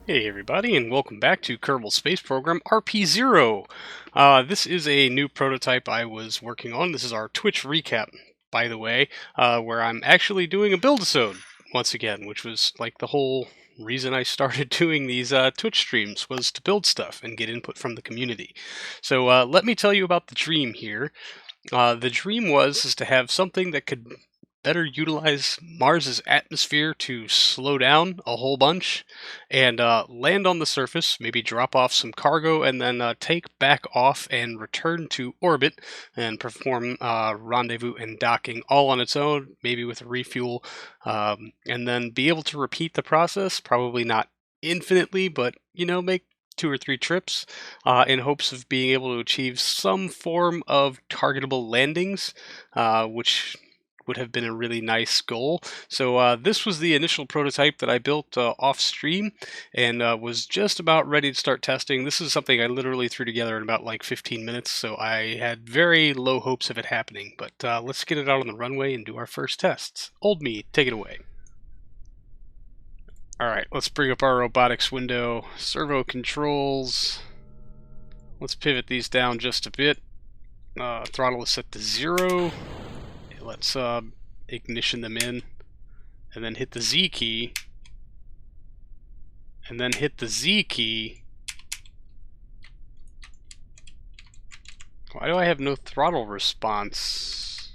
Hey everybody, and welcome back to Kerbal Space Program RP-0. This is a new prototype I was working on. This is our Twitch recap, by the way, where I'm actually doing a Build-a-Sode once again, which was like the whole reason I started doing these Twitch streams was to build stuff and get input from the community. So let me tell you about the dream here. The dream is to have something that could better utilize Mars's atmosphere to slow down a whole bunch and land on the surface, maybe drop off some cargo, and then take back off and return to orbit and perform rendezvous and docking all on its own, maybe with a refuel, and then be able to repeat the process, probably not infinitely, but make 2 or 3 trips in hopes of being able to achieve some form of targetable landings, which would have been a really nice goal. So this was the initial prototype that I built off stream and was just about ready to start testing. This is something I literally threw together in about like 15 minutes, so I had very low hopes of it happening. But let's get it out on the runway and do our first tests. Old me, take it away. Alright, let's bring up our robotics window. Servo controls. Let's pivot these down just a bit. Throttle is set to 0. Let's ignition them in, and then hit the Z key, and then hit the Z key. Why do I have no throttle response?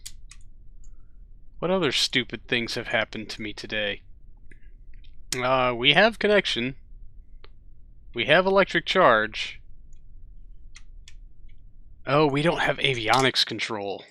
What other stupid things have happened to me today? We have connection. We have electric charge. Oh, we don't have avionics control.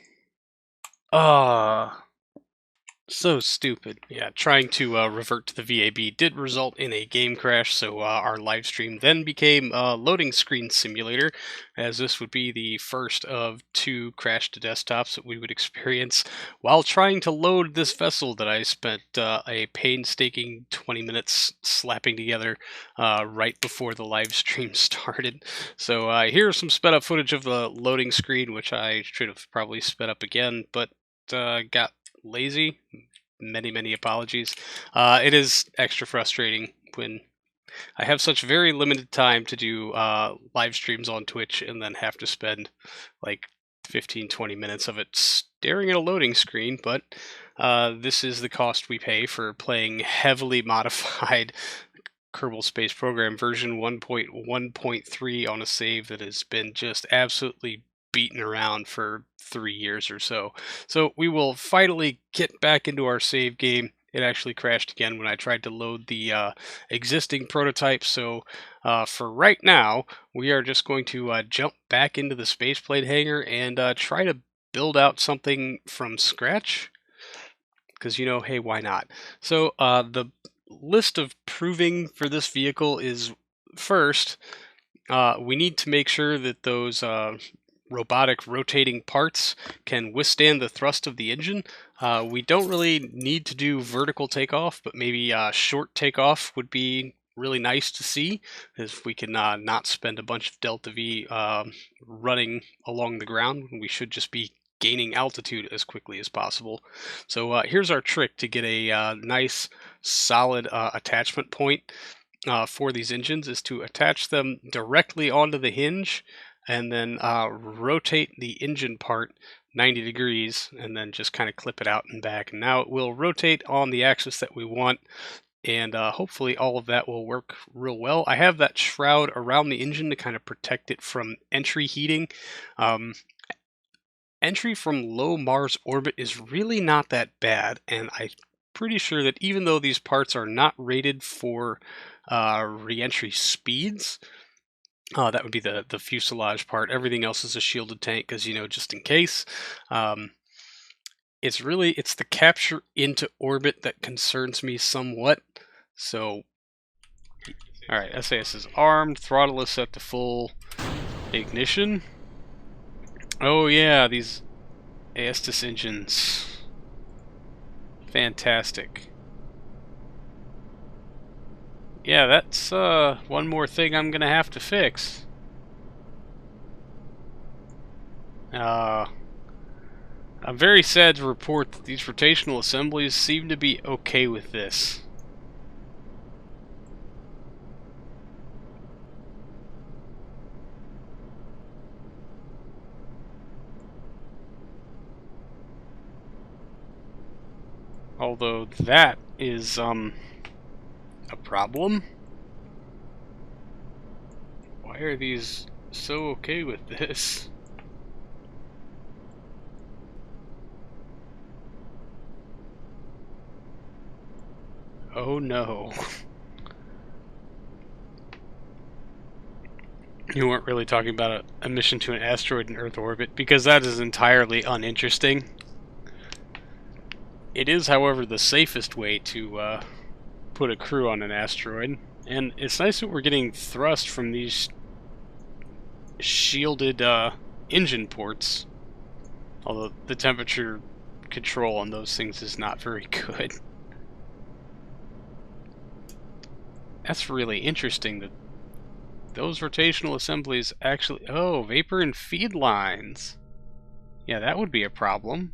So stupid. Yeah, trying to revert to the VAB did result in a game crash, so our live stream then became a loading screen simulator, as this would be the first of 2 crash to desktops that we would experience while trying to load this vessel that I spent a painstaking 20 minutes slapping together right before the live stream started. So here's some sped up footage of the loading screen, which I should have probably sped up again, but got lazy. Many apologies. It is extra frustrating when I have such very limited time to do live streams on Twitch and then have to spend like 15-20 minutes of it staring at a loading screen, but this is the cost we pay for playing heavily modified Kerbal Space Program version 1.1.3 on a save that has been just absolutely beaten around for 3 years or so. So we will finally get back into our save game. It actually crashed again when I tried to load the existing prototype. So for right now, we are just going to jump back into the spaceplane hangar and try to build out something from scratch. Because, hey, why not? So the list of proving for this vehicle is, first, we need to make sure that those robotic rotating parts can withstand the thrust of the engine. We don't really need to do vertical takeoff, but maybe short takeoff would be really nice to see, if we can not spend a bunch of delta V running along the ground. We should just be gaining altitude as quickly as possible. So here's our trick to get a nice solid attachment point for these engines, is to attach them directly onto the hinge and then rotate the engine part 90 degrees and then just kind of clip it out and back. And now it will rotate on the axis that we want, and hopefully all of that will work real well. I have that shroud around the engine to kind of protect it from entry heating. Entry from low Mars orbit is really not that bad, and I'm pretty sure that even though these parts are not rated for re-entry speeds, that would be the fuselage part. Everything else is a shielded tank because, just in case. It's the capture into orbit that concerns me somewhat. So, alright, SAS is armed. Throttle is set to full. Ignition. Oh yeah, these Estes engines. Fantastic. Yeah, that's one more thing I'm gonna have to fix. I'm very sad to report that these rotational assemblies seem to be okay with this. Although that is a problem. Why are these so okay with this? Oh no. You weren't really talking about a mission to an asteroid in Earth orbit, because that is entirely uninteresting. It is, however, the safest way to put a crew on an asteroid. And it's nice that we're getting thrust from these shielded engine ports. Although the temperature control on those things is not very good. That's really interesting that those rotational assemblies actually... Oh, vapor and feed lines. Yeah, that would be a problem.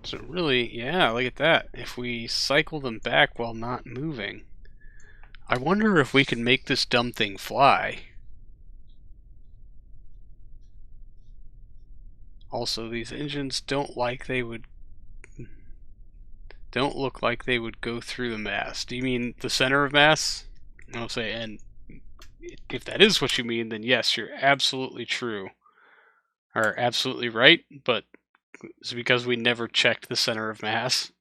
So really, yeah, look at that. If we cycle them back while not moving. I wonder if we can make this dumb thing fly. Also, these engines don't look like they would go through the mass. Do you mean the center of mass? I'll say, and if that is what you mean, then yes, you're absolutely true. Or absolutely right, but it's because we never checked the center of mass.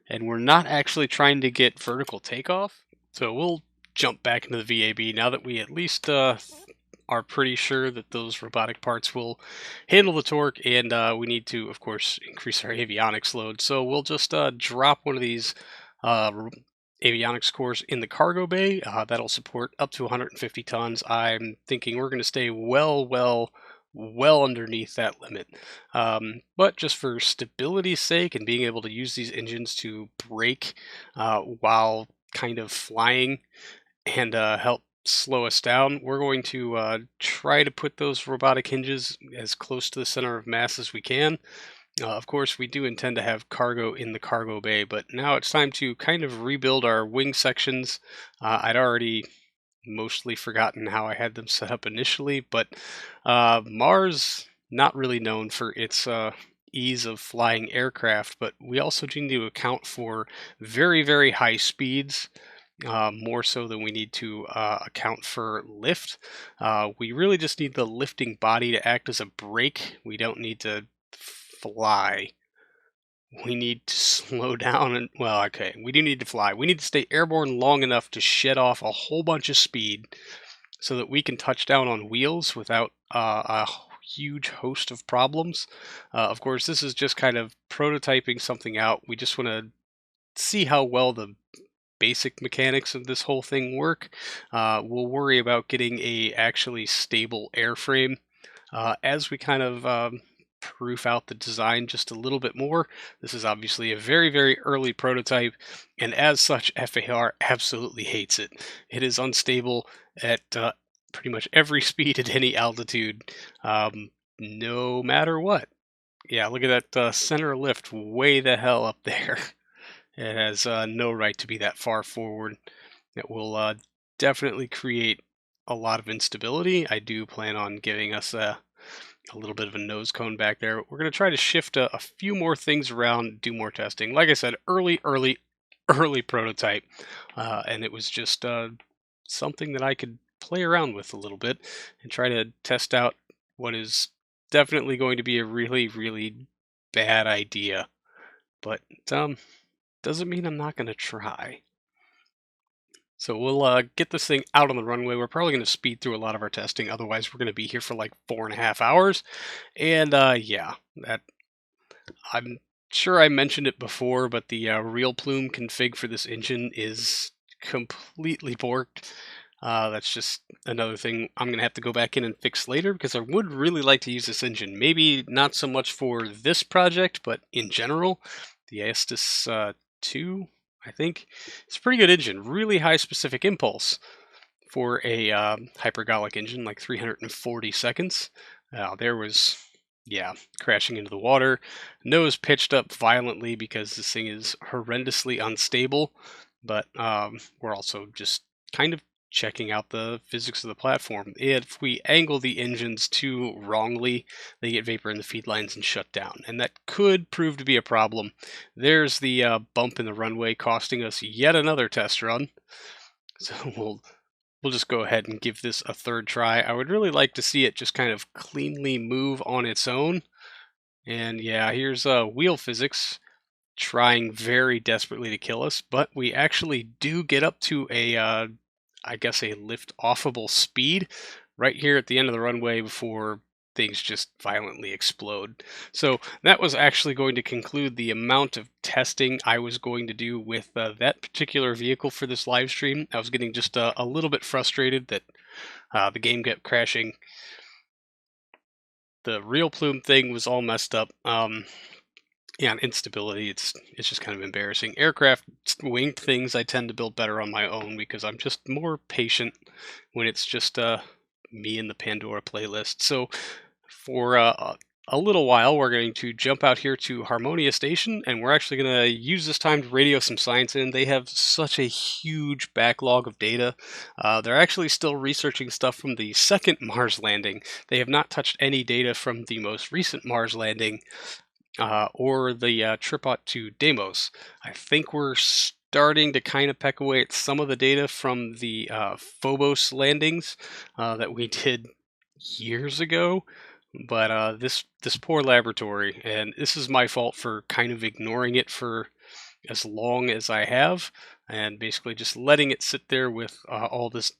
And we're not actually trying to get vertical takeoff. So we'll jump back into the VAB now that we at least are pretty sure that those robotic parts will handle the torque, and we need to, of course, increase our avionics load. So we'll just drop one of these avionics cores in the cargo bay. That'll support up to 150 tons. I'm thinking we're going to stay well underneath that limit. But just for stability's sake and being able to use these engines to brake while kind of flying and help slow us down, we're going to try to put those robotic hinges as close to the center of mass as we can. Of course, we do intend to have cargo in the cargo bay, but now it's time to kind of rebuild our wing sections. I'd already mostly forgotten how I had them set up initially, but Mars, not really known for its ease of flying aircraft, but we also need to account for very high speeds. More so than we need to account for lift. We really just need the lifting body to act as a brake. We don't need to fly. We need to slow down and, well, okay, we do need to fly. We need to stay airborne long enough to shed off a whole bunch of speed so that we can touch down on wheels without a huge host of problems. Of course, this is just kind of prototyping something out. We just want to see how well the basic mechanics of this whole thing work. We'll worry about getting a actually stable airframe as we kind of proof out the design just a little bit more. This is obviously a very early prototype, and as such, FAR absolutely hates it. It is unstable at pretty much every speed at any altitude, no matter what. Yeah, look at that center lift way the hell up there. It has no right to be that far forward. It will definitely create a lot of instability. I do plan on giving us a little bit of a nose cone back there. We're going to try to shift a few more things around, do more testing. Like I said, early prototype. And it was just something that I could play around with a little bit and try to test out what is definitely going to be a really bad idea. But doesn't mean I'm not going to try. So we'll get this thing out on the runway. We're probably going to speed through a lot of our testing. Otherwise, we're going to be here for like 4.5 hours. And yeah, that I'm sure I mentioned it before, but the real plume config for this engine is completely borked. That's just another thing I'm going to have to go back in and fix later, because I would really like to use this engine. Maybe not so much for this project, but in general. The Estes 2, I think. It's a pretty good engine. Really high specific impulse for a hypergolic engine, like 340 seconds. There was, yeah, crashing into the water. Nose pitched up violently because this thing is horrendously unstable. but we're also just kind of checking out the physics of the platform. If we angle the engines too wrongly, they get vapor in the feed lines and shut down, and that could prove to be a problem. There's the bump in the runway costing us yet another test run. So we'll just go ahead and give this a third try. I would really like to see it just kind of cleanly move on its own. And yeah, here's wheel physics trying very desperately to kill us, but we actually do get up to a, I guess, a lift-offable speed right here at the end of the runway before things just violently explode. So that was actually going to conclude the amount of testing I was going to do with that particular vehicle for this live stream. I was getting just a little bit frustrated that the game kept crashing. The real plume thing was all messed up. Yeah, and instability, it's just kind of embarrassing. Aircraft winged things I tend to build better on my own because I'm just more patient when it's just me and the Pandora playlist. So for a little while, we're going to jump out here to Harmonia Station, and we're actually going to use this time to radio some science in. They have such a huge backlog of data. They're actually still researching stuff from the second Mars landing. They have not touched any data from the most recent Mars landing, or the trip out to Deimos. I think we're starting to kind of peck away at some of the data from the Phobos landings that we did years ago. But this poor laboratory, and this is my fault for kind of ignoring it for as long as I have, and basically just letting it sit there with all this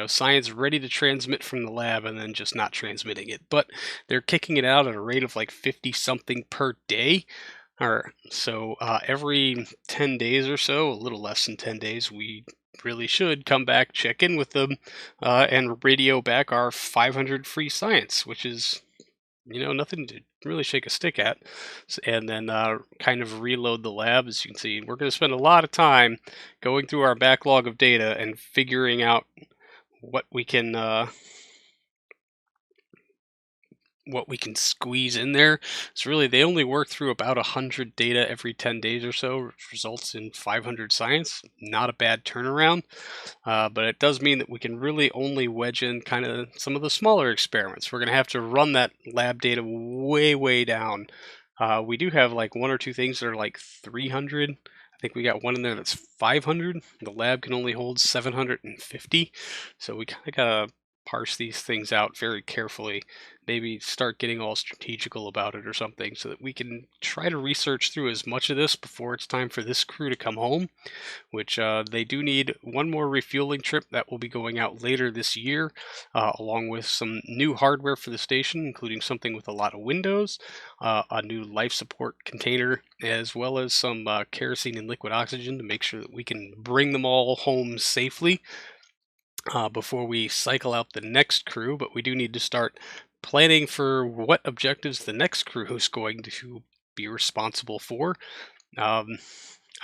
science ready to transmit from the lab and then just not transmitting it. But they're kicking it out at a rate of like 50 something per day. Or so every 10 days or so, a little less than 10 days, we really should come back, check in with them, and radio back our 500 free science, which is nothing to really shake a stick at. And then kind of reload the lab. As you can see, we're going to spend a lot of time going through our backlog of data and figuring out what we can squeeze in there. So really, they only work through about 100 data every 10 days or so, which results in 500 science. Not a bad turnaround, but it does mean that we can really only wedge in kind of some of the smaller experiments. We're going to have to run that lab data way down. We do have like one or two things that are like 300. I think we got one in there that's 500. The lab can only hold 750. So we kind of got to parse these things out very carefully. Maybe start getting all strategical about it or something so that we can try to research through as much of this before it's time for this crew to come home, which they do need one more refueling trip that will be going out later this year, along with some new hardware for the station, including something with a lot of windows, a new life support container, as well as some kerosene and liquid oxygen to make sure that we can bring them all home safely before we cycle out the next crew. But we do need to start planning for what objectives the next crew is going to be responsible for. I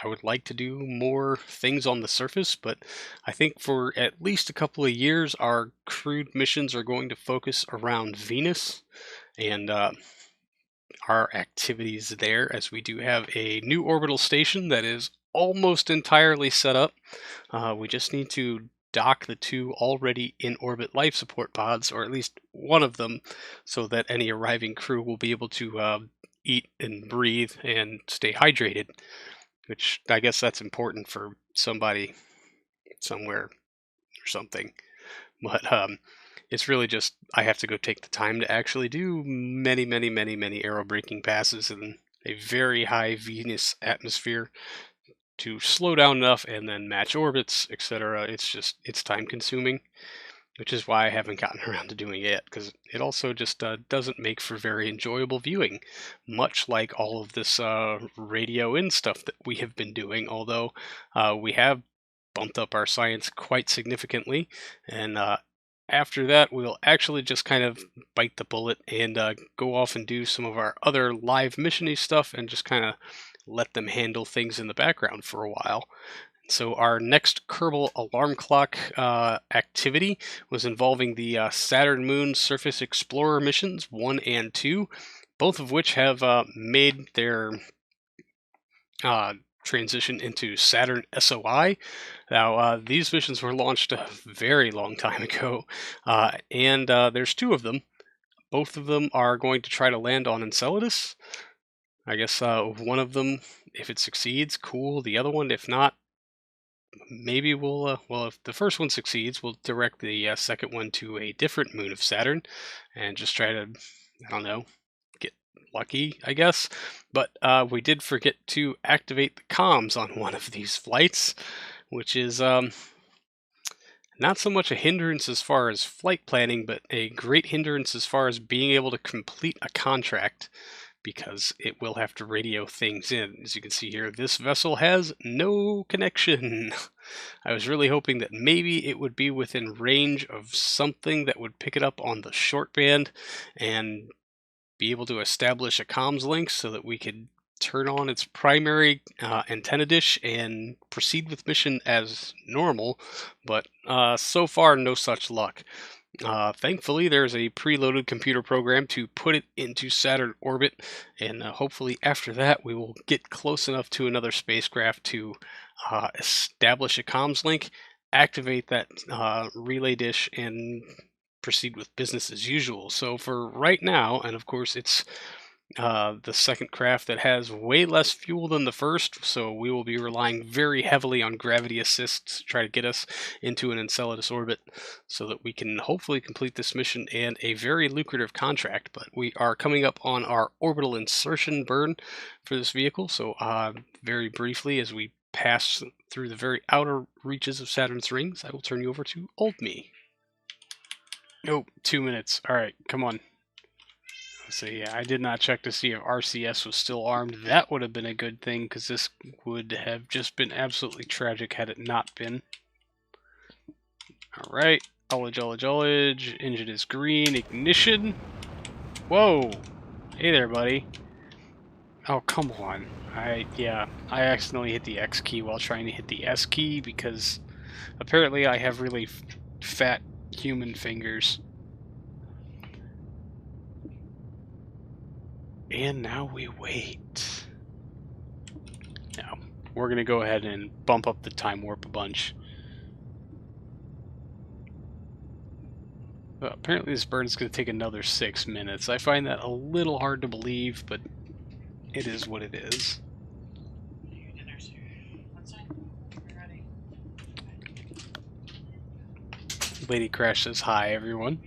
would like to do more things on the surface, but I think for at least a couple of years, our crewed missions are going to focus around Venus and our activities there, as we do have a new orbital station that is almost entirely set up. We just need to dock the two already in orbit life support pods, or at least one of them, so that any arriving crew will be able to eat and breathe and stay hydrated, which I guess that's important for somebody somewhere or something. But it's really just I have to go take the time to actually do many aero braking passes in a very high Venus atmosphere to slow down enough and then match orbits, etc. It's time consuming, which is why I haven't gotten around to doing it, because it also just doesn't make for very enjoyable viewing, much like all of this radio in stuff that we have been doing, although we have bumped up our science quite significantly, and after that we'll actually just kind of bite the bullet and go off and do some of our other live mission-y stuff and just kind of let them handle things in the background for a while. So our next Kerbal alarm clock activity was involving the Saturn Moon Surface Explorer missions 1 and 2, both of which have made their transition into Saturn SOI. Now, these missions were launched a very long time ago, and there's two of them. Both of them are going to try to land on Enceladus. I guess one of them, if it succeeds, cool. The other one, if not, maybe we'll, well, if the first one succeeds, we'll direct the second one to a different moon of Saturn and just try to, I don't know, get lucky, I guess. But we did forget to activate the comms on one of these flights, which is not so much a hindrance as far as flight planning, but a great hindrance as far as being able to complete a contract, because it will have to radio things in. As you can see here, this vessel has no connection. I was really hoping that maybe it would be within range of something that would pick it up on the short band and be able to establish a comms link so that we could turn on its primary antenna dish and proceed with mission as normal, but so far no such luck. Thankfully, there's a preloaded computer program to put it into Saturn orbit, and hopefully after that we will get close enough to another spacecraft to establish a comms link, activate that relay dish, and proceed with business as usual. So for right now, and of course it's the second craft that has way less fuel than the first, so we will be relying very heavily on gravity assist to try to get us into an Enceladus orbit so that we can hopefully complete this mission and a very lucrative contract. But we are coming up on our orbital insertion burn for this vehicle, so very briefly, as we pass through the very outer reaches of Saturn's rings, I will turn you over to Old Me. Oh, 2 minutes. Alright, come on. So yeah, I did not check to see if RCS was still armed. That would have been a good thing, because this would have just been absolutely tragic had it not been. Alright, ullage. Engine is green. Ignition. Whoa! Hey there, buddy. Oh, come on. I accidentally hit the X key while trying to hit the S key, because apparently I have really fat human fingers. And now we wait. Now, we're going to go ahead and bump up the time warp a bunch. Well, apparently this burn is going to take another 6 minutes. I find that a little hard to believe, but it is what it is. Lady Crash says hi, everyone.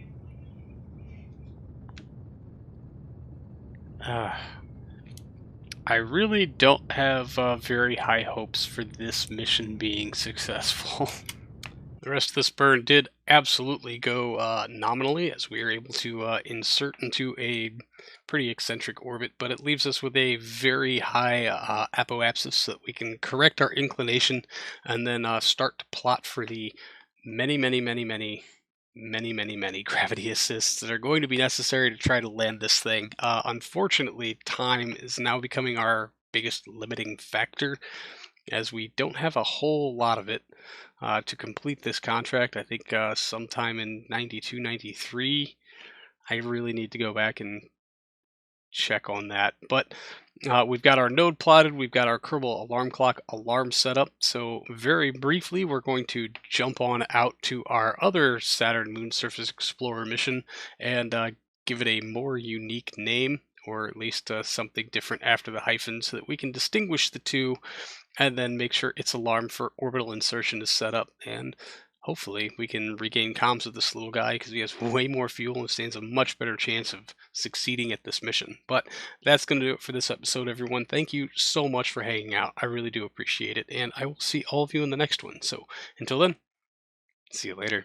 I really don't have very high hopes for this mission being successful. The rest of this burn did absolutely go nominally, as we were able to insert into a pretty eccentric orbit, but it leaves us with a very high apoapsis so that we can correct our inclination and then start to plot for the many gravity assists that are going to be necessary to try to land this thing. Unfortunately, time is now becoming our biggest limiting factor, as we don't have a whole lot of it to complete this contract. I think sometime in 92, 93, I really need to go back and check on that. But we've got our node plotted, we've got our Kerbal alarm clock alarm set up, so very briefly we're going to jump on out to our other Saturn Moon Surface Explorer mission and give it a more unique name, or at least something different after the hyphen, so that we can distinguish the two and then make sure its alarm for orbital insertion is set up, and hopefully we can regain comms with this little guy because he has way more fuel and stands a much better chance of succeeding at this mission. But that's going to do it for this episode, everyone. Thank you so much for hanging out. I really do appreciate it, and I will see all of you in the next one. So until then, see you later.